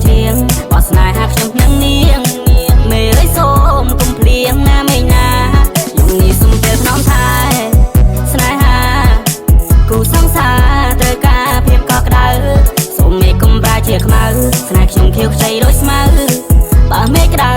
ជាងបោះស្នេហាខ្ញុំនឹងនាងមេអើយសូមគុំភ្លៀងណាមេណាយំនេះសុំពេលភ្នំថែស្នេហាគូសង្សារត្រូវការភាពកក់ក្ដៅសូមមេកុំប្រាជាខ្មៅស្នេហ៍ខ្ញុំខៀវខ្ចីដូចស្មៅបើមេក្ដៅ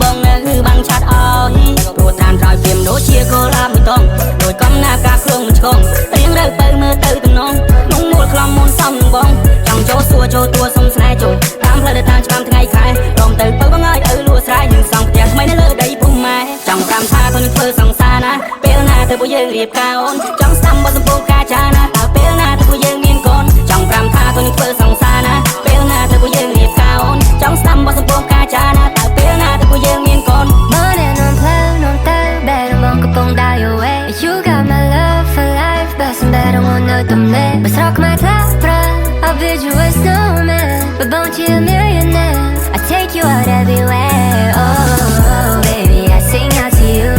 បងនៅបាំងឆាត់អោយព្រោះតាមក្រោយព្រាមដូចជាកូឡាមួយតងដោយកំណាការគ្រងមួយឆ្កងរៀងរើទៅមើលទៅទំនងក្នុងមូលខ្លំមុនសំបងចង់ចូលសួរចូលតួសុំស្នេហ៍ចូលតាមផ្លូវដែលតាមច្បាំថ្ងៃខែរំទៅបើបងអើយឪលួស្រ័យនឹងសង់ផ្ទះថ្មីនៅលើដីពុំម៉ែចង់ប្រាំថាទៅនឹងធ្វើសង្សារណាពេលណាទៅពួកយើងរៀបការអូនចង់ស្ដាំបទសម្ពោធការចាណាតើពេលណាទៅពួកយើងមានកូនចង់ប្រាំថាទៅនឹងធ្វើសង្សារណាពេលណាទៅពួកយើងរៀបការអូនចង់ស្ដាំបទសម្ពោធការចាណាតើពេលណាទៅពួកយើងមានកូន Morning on play on day better monកំពុងដើរ your way You got my love for life best and better oneនៅទំនេរបើស្រកមកខ្លះប្រា I'll build you a snowman but won't you a millionaire I take you out everywhere oh baby I sing out to you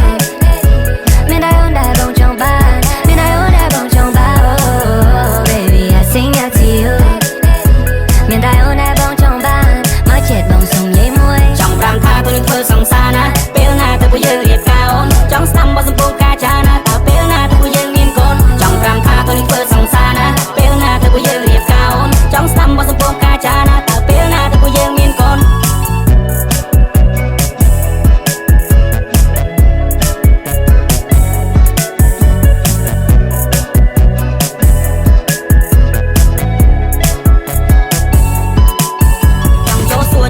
មានតែអូនដែលបងចង់បានមានតែអូនដែលបងចង់បាន oh baby I sing out to you មានតែអូនដែលបងចង់បានមកចិត្តបងសុំនិយាយមួយចង់ប្រាំថាទៅនឹងធ្វើសង្សារណាពេលណាទៅពួកយើងរៀបការអូនចង់ស្ដាំបទសម្ពោធការចាណាតើពេលណាទៅពួកយើងមានកូនចង់ប្រាំថាទៅនឹងធ្វើសង្សារណាពេលណាទៅពួកយើងរៀបការអូនចង់ស្ដាំបទសម្ពោធការចាណាតើពេលណាទៅពួកយើងមានកូន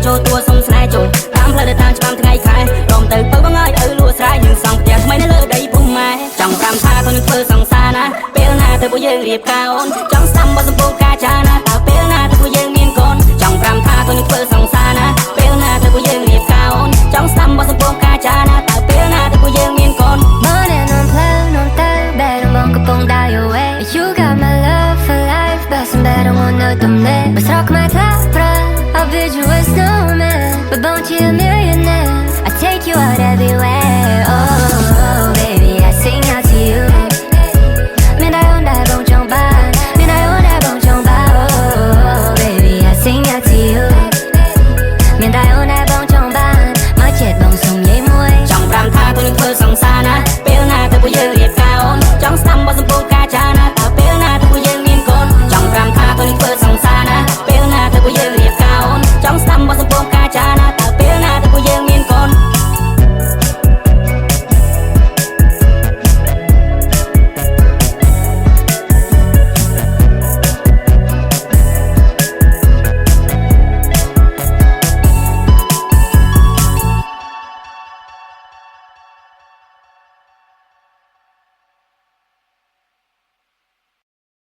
ចូលតួសុំស្នេហ៍ចូលតាមផ្លូវដែលតាមច្បាំថ្ងៃខែរំទៅបើបងអើយឪលួស្រ័យនឹងសង់ផ្ទះថ្មីនៅលើដីពុំម៉ែចង់ប្រាំថាទៅនឹងធ្វើសង្សារណាពេលណាទៅពួកយើងរៀបការអូនចង់ស្ដាំបទសម្ពោធការចាណាតើពេលណាទៅពួកយើងមានកូនចង់ប្រាំថាទៅនឹងធ្វើសង្សារណាពេលណាទៅពួកយើងរៀបការអូនចង់ស្ដាំបទសម្ពោធការចាណាតើពេលណាទៅពួកយើងមានកូន Morning on play on day better monកំពុងដើរ your way You got my love for life best and better oneនៅទំនេរបើស្រកមកខ្លះប្រា I'll build you a snowman but won't you